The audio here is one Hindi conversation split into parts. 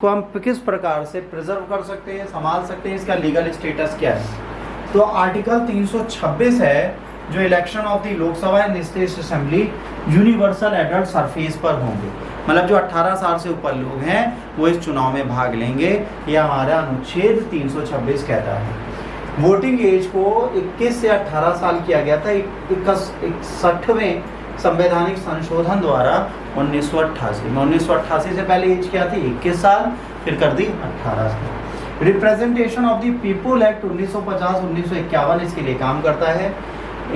को हम किस प्रकार से प्रिजर्व कर सकते हैं, संभाल सकते हैं, इसका लीगल स्टेटस क्या है। तो आर्टिकल 326 है जो election of the Lok Sabha and state assembly universal adult surface पर होंगे, मतलब जो 18 साल से ऊपर लोग हैं वो इस चुनाव में भाग लेंगे। यह हमारा अनुच्छेद 326 कहता है। वोटिंग एज को 21 से 18 साल किया गया था 61वें संवैधानिक संशोधन द्वारा 1988 में। 1988 से पहले एज क्या थी? 21 साल, फिर कर दी 18 साल। Representation of the people act 1950-1951 इसके लिए काम करता है।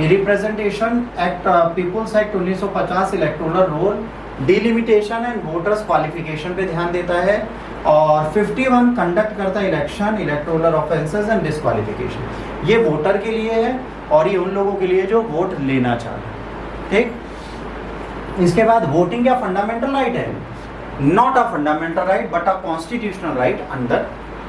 Representation act peoples act 1950 electoral roll, delimitation and voters qualification पे ध्यान देता है। और 51 कंडक्ट करता है election, electoral offences and disqualification. ये वोटर के लिए है और ये उन लोगों के लिए जो वोट लेना चाहते हैं। ठीक, इसके बाद वोटिंग क्या फंडामेंटल राइट है? Not a fundamental right but a constitutional right under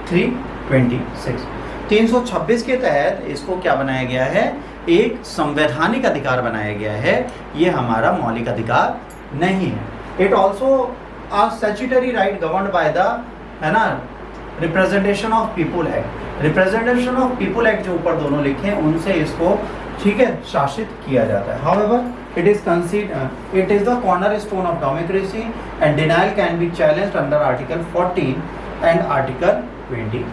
326। 326 के तहत इसको क्या बनाया गया है? एक संवैधानिक अधिकार बनाया गया है। ये हमारा मौलिक अधिकार नहीं है। It also a statutory right governed by the, है ना, representation of people act. Representation of people act जो ऊपर दोनों लिखे हैं उनसे इसको, ठीक है, शासित किया जाता है। However, it is the cornerstone of democracy and denial can be challenged under Article 14 and Article 21।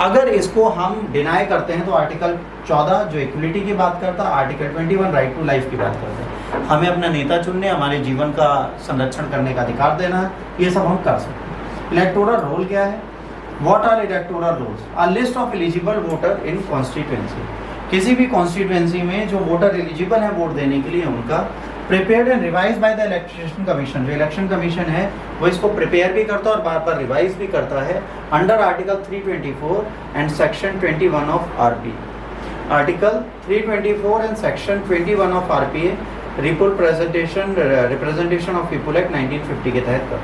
अगर इसको हम डिनाई करते हैं तो आर्टिकल 14 जो इक्वलिटी की बात करता है, आर्टिकल 21 राइट टू लाइफ की बात करता है। हमें अपना नेता चुनने, हमारे जीवन का संरक्षण करने का अधिकार देना है, ये सब हम कर सकते हैं। इलेक्टोरल रोल क्या है? What are electoral rolls? A list of eligible voter in constituency. किसी भी कॉन्स्टिट्यूएंसी में जो वोटर एलिजिबल है वोट देने के लिए उनका prepared and revise by the election commission. जो इलेक्शन कमीशन है वो इसको प्रिपेयर भी करता है और बार बार रिवाइज भी करता है under article 324 and section 21 of RP. Article 324 and section 21 of RPA representation of people act 1950 के तहत करता है।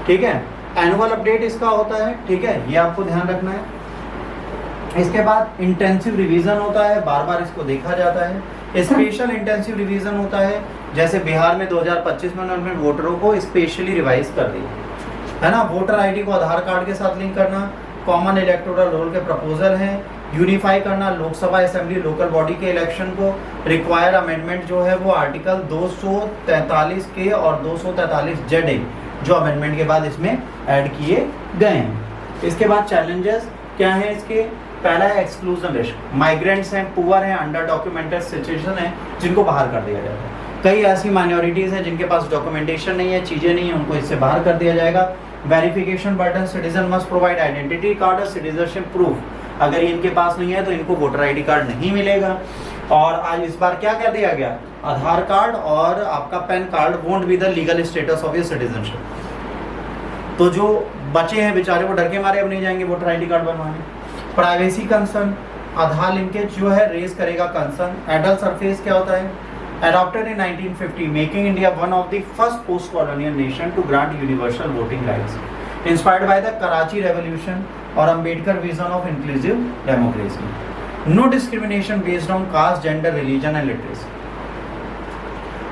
ठीक है, एनुअल अपडेट इसका होता है। ठीक है, ये आपको ध्यान रखना है। इसके बाद इंटेंसिव रिवीजन होता है, बार बार इसको देखा जाता है। स्पेशल इंटेंसिव रिवीजन होता है, जैसे बिहार में 2025 में उन्होंने वोटरों को स्पेशली रिवाइज कर दिया है ना। वोटर आईडी को आधार कार्ड के साथ लिंक करना, कॉमन इलेक्टोरल रोल के प्रपोजल हैं, यूनिफाई करना लोकसभा असेंबली लोकल बॉडी के इलेक्शन को। रिक्वायर अमेंडमेंट जो है वो आर्टिकल 243 के और 243 जेड जो अमेंडमेंट के बाद इसमें ऐड किए गए हैं। इसके बाद चैलेंजेस क्या है इसके? पहला है एक्सक्लूजन रिस्क। माइग्रेंट्स हैं, पुअर हैं, अंडर डॉक्यूमेंटेड सिचुएशन है, जिनको बाहर कर दिया जाएगा। कई ऐसी माइनॉरिटीज हैं जिनके पास डॉक्यूमेंटेशन नहीं है, चीजें नहीं है, उनको इससे बाहर कर दिया जाएगा। Verification burden, citizen must provide identity card और सिटीजनशिप प्रूफ। अगर इनके पास नहीं है तो इनको वोटर आईडी कार्ड नहीं मिलेगा। और आज इस बार क्या कर दिया गया? आधार कार्ड और आपका pan card won't be the legal status of your citizenship. तो जो बचे हैं बेचारे वो डर के मारे अब नहीं जाएंगे वोटर आईडी कार्ड बनवाने। प्राइवेसी कंसर्न, आधार लिंकेज जो है रेज करेगा कंसर्न। एडल्ट सरफेस क्या होता है? Adopted in 1950, making India one of the first post-colonial nation to grant universal voting rights, inspired by the Karachi Revolution और Ambedkar vision of inclusive democracy. No discrimination based on caste, gender, religion and literacy.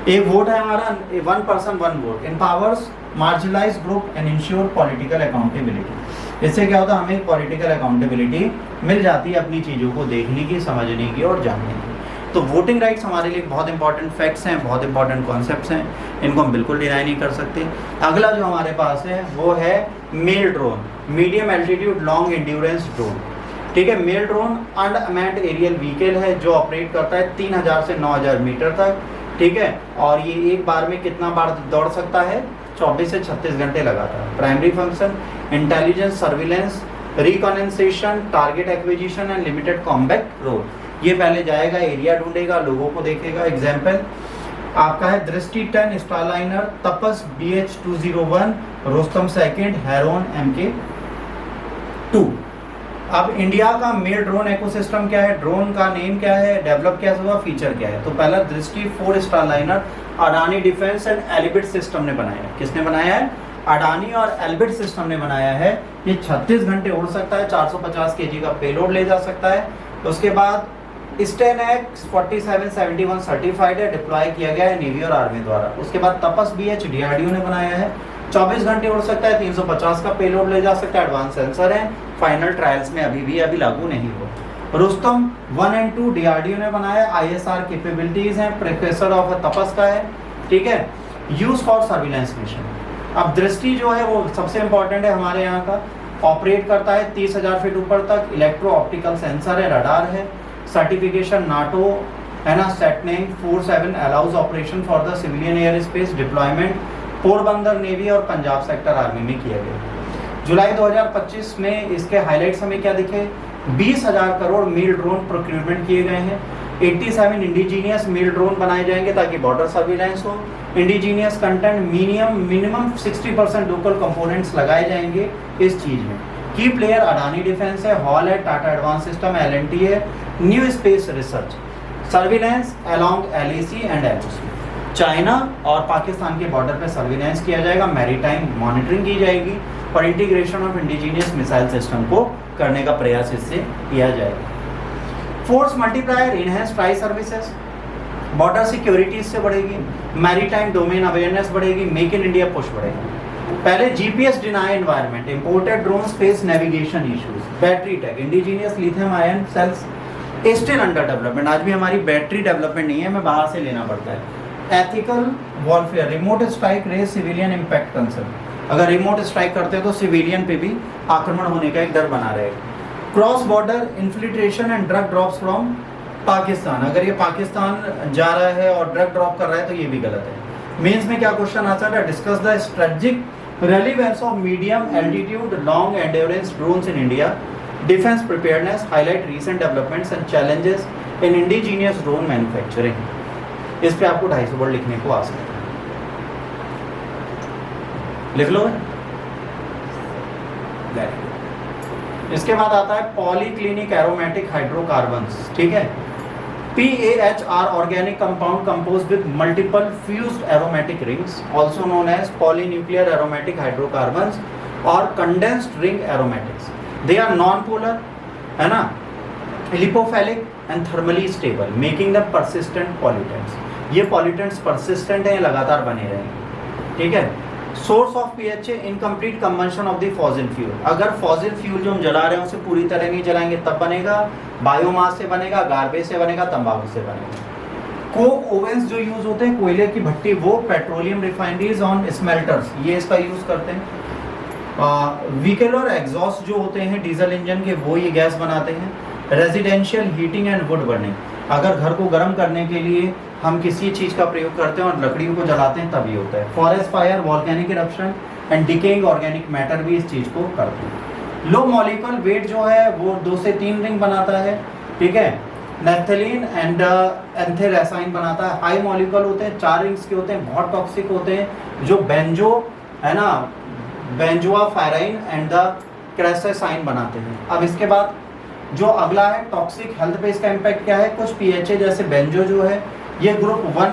एक वोट है हमारा, one person one vote, empowers marginalized group and ensure political accountability. इससे क्या होता है? हमें पॉलिटिकल अकाउंटेबिलिटी मिल जाती है अपनी चीज़ों को देखने की, समझने की और जानने की। तो वोटिंग राइट्स हमारे लिए बहुत इंपॉर्टेंट फैक्ट्स हैं, बहुत इंपॉर्टेंट कॉन्सेप्ट्स हैं, इनको हम बिल्कुल डिनाई नहीं कर सकते। अगला जो हमारे पास है वो है male drone, medium altitude long endurance drone. ठीक है, male drone unmanned aerial vehicle है जो ऑपरेट करता है 3000 से 9000 मीटर तक। ठीक है, और ये एक बार में कितना बार दौड़ सकता है? 24 से 36 घंटे लगातार। Primary function intelligence, surveillance, reconnaissance, target acquisition and limited combat role. ये पहले जाएगा, एरिया ढूंढेगा, लोगों को देखेगा। एग्जाम्पल आपका है Drishti 10 Starliner, Tapas BH-201, Rustom second, Heron MK-2। अब इंडिया का मेल ड्रोन इकोसिस्टम क्या है? ड्रोन का नेम क्या है? डेवलप क्या हुआ? फीचर क्या है? तो पहला Drishti 4 Starliner Adani defence and Elbit system ने बनाया है। किसने बनाया है? अडानी और एलिबिट सिस्टम ने बनाया है। ये 36 घंटे उड़ सकता है, 450 kg का पेलोड ले जा सकता है। उसके बाद स्टेनएक्स 4771 सर्टिफाइड है, डिप्लॉय किया गया है नेवी और आर्मी द्वारा। उसके बाद तपस BH DRDO ने बनाया है, 24 घंटे उड़ सकता है, 350 का पेलोड ले जा सकता है, एडवांस सेंसर है, फाइनल ट्रायल्स में अभी लागू नहीं हुआ। रुस्तम 1 एंड 2 डीआरडीओ ने बनाया, ISR कैपेबिलिटीज हैं, प्रिक्वेसर ऑफ तपस का है, ठीक है, यूज फॉर सर्विलेंस मिशन। अब दृष्टि जो है वो सबसे इंपॉर्टेंट है हमारे यहाँ का, ऑपरेट करता है 30,000 फीट ऊपर तक, इलेक्ट्रो ऑप्टिकल सेंसर है, रडार है, सर्टिफिकेशन नाटो है ना, सेटनेम 47 allows operation for the civilian air space deployment Porbandar navy और पंजाब सेक्टर आर्मी में किया गया। जुलाई 2025 में इसके हाईलाइट्स हमें क्या दिखे, 20,000 करोड़ मील ड्रोन प्रोक्यूरमेंट किए गए हैं, 87 इंडिजीनियस मील ड्रोन बनाए जाएंगे ताकि बॉर्डर सर्विलांस हो, indigenous content minimum 60% local components लगाए जाएंगे इस चीज में। की प्लेयर अडानी डिफेंस है, हॉल है, टाटा एडवांस सिस्टम, LNT है, new space research, surveillance along LAC and LOC। China और पाकिस्तान के बॉर्डर पे सर्विलांस किया जाएगा, मैरीटाइम मॉनिटरिंग की जाएगी और integration of indigenous missile system को करने का प्रयास इससे किया जाएगा। Force multiplier enhance tri services, border security इससे बढ़ेगी, मैरीटाइम डोमेन अवेयरनेस बढ़ेगी, मेक इन इंडिया पुश बढ़ेगी। पहले GPS deny environment, imported drone face navigation issues, battery tech, indigenous lithium ion cells still under development, आज भी हमारी बैटरी डेवलपमेंट नहीं है, हमें बाहर से लेना पड़ता है। Ethical warfare, remote strike raise civilian impact concern, अगर रिमोट स्ट्राइक करते हैं तो सिविलियन पे भी आक्रमण होने का एक डर बना रहेगा। Cross border infiltration and drug drops from Pakistan, अगर ये पाकिस्तान जा रहा है और ड्रग ड्रॉप कर रहा है तो ये भी गलत है। मेंस में क्या क्वेश्चन आता है, discuss the strategic relevance of medium altitude long endurance drones in India, defence preparedness, highlight recent developments and challenges in indigenous drone manufacturing. इस पे आपको 250 वर्ड लिखने को आ सकता है, लिख लो। इसके बाद आता है पॉलीक्लिनिक एरोमेटिक हाइड्रोकार्बन्स, ठीक है, PAHR organic compound composed with multiple fused aromatic rings also known as polynuclear aromatic hydrocarbons और condensed ring aromatics. They are non polar, है ना, lipophilic and thermally stable, making the persistent pollutants. ये पॉल्यूटेंट्स परसिस्टेंट हैं, लगातार बने रहेंगे, ठीक है। Source of PHA incomplete combustion of the fossil fuel, अगर फॉसिल फ्यूल जो हम जला रहे हैं उसे पूरी तरह नहीं जलाएंगे तब बनेगा, बायोमास से बनेगा, गार्बेज से बनेगा, तंबाकू से बनेगा। कोक ओवेंस जो यूज होते हैं, कोयले की भट्टी, वो पेट्रोलियम रिफाइनरीज ऑन स्मेल्टर्स, ये इसका यूज करते हैं। व्हीकल और एग्जॉस्ट जो होते हैं डीजल इंजन के, वो ये गैस बनाते हैं। Residential heating and would burning, अगर घर को गर्म करने के लिए हम किसी चीज़ का प्रयोग करते हैं और लकड़ियों को जलाते हैं तभी होता है। Forest fire, volcanic eruption and decaying organic matter भी इस चीज़ को करते हैं। लो मॉलिक्यूल वेट जो है वो 2 से 3 रिंग बनाता है, ठीक है, नेफ्थलीन एंड एंथेरेसाइन बनाता है। हाई मॉलिक्यूल होते हैं, 4 रिंग्स के होते हैं, बहुत टॉक्सिक होते हैं, जो बेंजो है ना, बेंजोआफायराइन एंड द क्रेसेसाइन बनाते हैं। अब इसके बाद जो अगला है टॉक्सिक हेल्थ पे इसका इम्पैक्ट क्या है, कुछ PHA जैसे बेंजो जो है ये ग्रुप 1,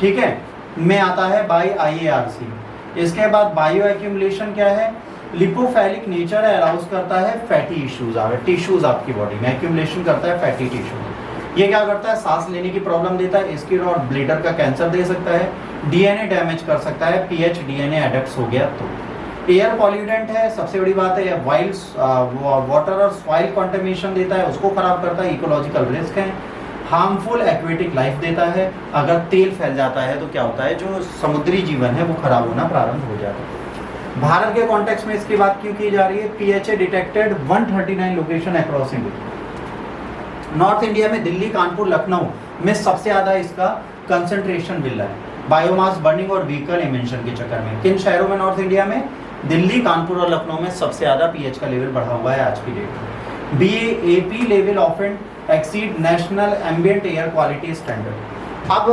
ठीक है, में आता है बाय IARC। इसके बाद बायो एक्यूमुलेशन क्या है, लिपोफिलिक नेचर है, अलाउज करता है फैटी इश्यूज आवे, टिश्यूज आपकी बॉडी में एक्यूमुलेशन करता है फैटी टिश्यूज। ये क्या करता है, सांस लेने की प्रॉब्लम देता है, स्किन और ब्लैडर का कैंसर दे सकता है, DNA डैमेज कर सकता है, PH DNA एडेप्ट हो गया तो। एयर पॉल्यूटेंट है, सबसे बड़ी बात है, वाइल्ड वाटर और सॉइल कंटेमिनेशन देता है, उसको खराब करता है, इकोलॉजिकल रिस्क है। हार्मफुल एक्वेटिक लाइफ देता है, अगर तेल फैल जाता है तो क्या होता है, जो समुद्री जीवन है वो खराब होना प्रारंभ हो जाता है। भारत के कॉन्टेक्स्ट में इसकी बात क्यों की जा रही है, PHA detected 139 location across India. North India में दिल्ली, कानपुर, लखनऊ में सबसे ज्यादा इसका कंसंट्रेशन मिल रहा है, बायोमास बर्निंग और व्हीकल इमिशन के चक्कर में। किन शहरों में नॉर्थ इंडिया में, दिल्ली, कानपुर और लखनऊ में सबसे ज्यादा पीएच का लेवल बढ़ा हुआ है आज की डेट में। BAP level often exceed national ambient air quality standard. अब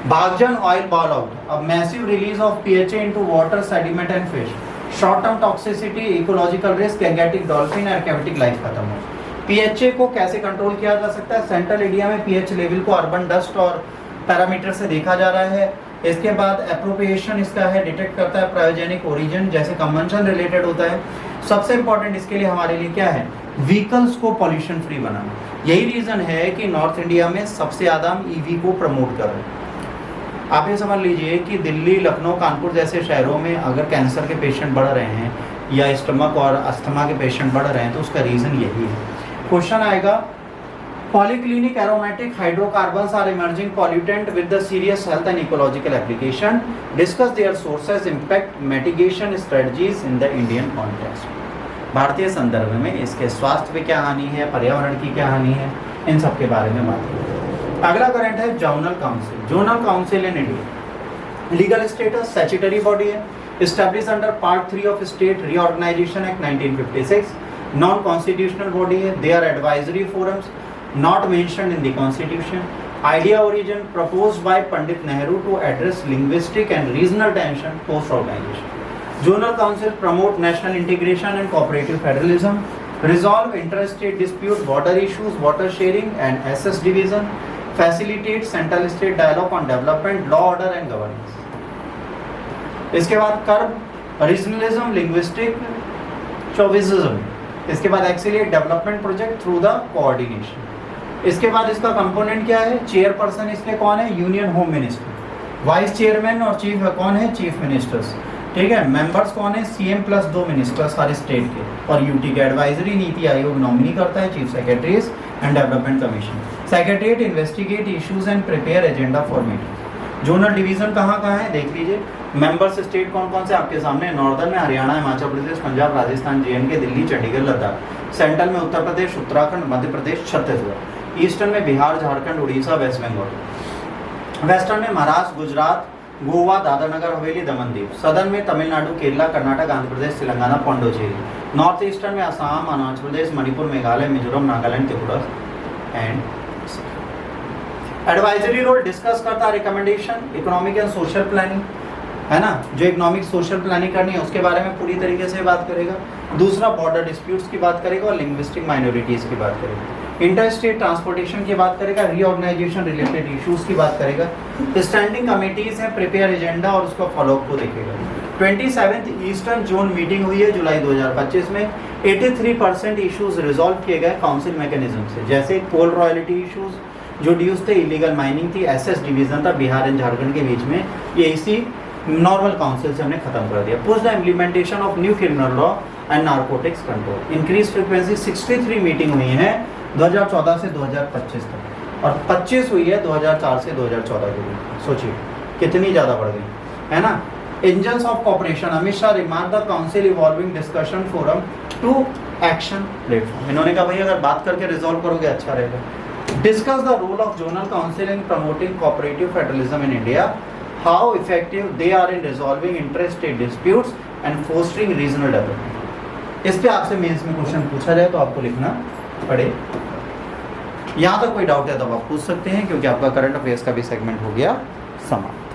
भागजन ऑयल बॉल आउट, अब massive release of PHA into water, sediment and fish, short term toxicity, ecological risk, Gangetic dolphin, aquatic life खत्म हो। PHA को कैसे कंट्रोल किया जा सकता है, सेंट्रल इंडिया में PH लेवल को अर्बन डस्ट और पैरामीटर से देखा जा रहा है। इसके बाद एप्रोप्रिएशन इसका है, डिटेक्ट करता है क्रायोजेनिक ओरिजिन, जैसे कंबंशन रिलेटेड होता है। सबसे इंपॉर्टेंट इसके लिए हमारे लिए क्या है, व्हीकल्स को पॉल्यूशन फ्री बनाना। यही रीजन है कि नॉर्थ इंडिया में सबसे ज्यादा हम EV को प्रमोट कर रहे हैं। आप ये समझ लीजिए कि दिल्ली, लखनऊ, कानपुर जैसे शहरों में अगर कैंसर के पेशेंट बढ़ रहे हैं या स्टमक और अस्थमा के पेशेंट बढ़ रहे हैं तो उसका रीज़न यही है। क्वेश्चन आएगा, polycyclic aromatic hydrocarbons are emerging pollutant with the serious health and ecological application, discuss their sources, impact, mitigation strategies in the Indian context. भारतीय संदर्भ में इसके स्वास्थ्य पे क्या हानि है, पर्यावरण की क्या हानि है, इन सब के बारे में बात करेंगे। अगला करंट है zonal council. Zonal council in India legal status statutory body है, established under Part 3 of State Reorganization Act 1956, non-constitutional body है, they are advisory forums, not mentioned in the Constitution. Idea origin proposed by Pandit Nehru to address linguistic and regional tension post-organization. Zonal Council promote national integration and cooperative federalism, resolve interstate dispute, border issues, water sharing and assess division, facilitate central state dialogue on development, law, order and governance. इसके बाद कर्ब रीजनलिज्म, लिंग्विस्टिक चौविज्म, इसके बाद accelerate development project through the coordination. इसके बाद इसका कंपोनेंट क्या है, चेयरपर्सन इसके कौन है, union home minister, vice chairman और चीफ कौन है, चीफ मिनिस्टर्स, ठीक है। मेंबर्स कौन है, सीएम प्लस 2 मिनिस्टर्स हर स्टेट के, और यूटी के एडवाइजरी नीति आयोग नॉमिनी करता है chief secretaries and development commission. Secretariat investigate issues and prepare agenda for meeting. Zonal division कहाँ कहाँ है देख लीजिए, मेंबर्स स्टेट कौन कौन से आपके सामने, नॉर्दर्न में हरियाणा, हिमाचल प्रदेश, पंजाब, राजस्थान, जेएनके, दिल्ली, चंडीगढ़, लद्दाख। सेंट्रल में उत्तर प्रदेश, उत्तराखंड, मध्य प्रदेश, छत्तीसगढ़। ईस्टर्न में बिहार, झारखंड, उड़ीसा, वेस्ट बंगाल। वेस्टर्न में महाराष्ट्र, गुजरात, गोवा, दादर नगर हवेली, दमन दीव। सदर्न में तमिलनाडु, केरला, कर्नाटक, आंध्र प्रदेश, तेलंगाना, पौंडुचेरी। नॉर्थ ईस्टर्न में Assam, Arunachal Pradesh, Manipur, Meghalaya, Mizoram, Nagaland, Tripura and. Advisory role discuss करता है recommendation, economic and social planning, है ना, जो इकोनॉमिक सोशल प्लानिंग करनी है उसके बारे में पूरी तरीके से बात करेगा। दूसरा बॉर्डर डिस्प्यूट्स की बात करेगा और लिंग्विस्टिक माइनॉरिटीज की बात करेगा। इंटर स्टेट ट्रांसपोर्टेशन की बात करेगा, रीऑर्गेनाइजेशन रिलेटेड इश्यूज की बात करेगा। स्टैंडिंग कमेटीज है, प्रिपेयर एजेंडा और उसका फॉलोअप को देखेगा। 27th ईस्टर्न जोन मीटिंग हुई है जुलाई 2025 में। 83% इश्यूज रिजॉल्व किए गए काउंसिल मैकेनिज्म से, जैसे कोल रॉयल्टी इश्यूज जो ड्यूज थे, इलीगल माइनिंग थी, एसएस डिवीजन था बिहार एंड झारखंड के बीच में, ये इसी नॉर्मल काउंसिल से हमने खत्म कर दिया। Push the implementation of new criminal law and narcotics control. Increase frequency 63 meeting हुई है 2014 से 2025 तक, और 25 हुई है 2004 से 2014 के बीच। सोचिए कितनी ज़्यादा बढ़ गई, है ना। Engines of cooperation, Amit Shah remark the council evolving discussion forum to action platform. इन्होंने कहा भाई अगर बात करके रिजॉल्व करोगे अच्छा रहेगा। Discuss the role of zonal council in promoting cooperative federalism in India, how effective they are in resolving interstate disputes and fostering regional development। इस पे आपसे मेंस में क्वेश्चन पूछा जाए तो आपको लिखना पड़े। यहाँ तक कोई डाउट है तो आप पूछ सकते हैं, क्योंकि आपका करंट अफेयर्स का भी सेगमेंट हो गया समाप्त।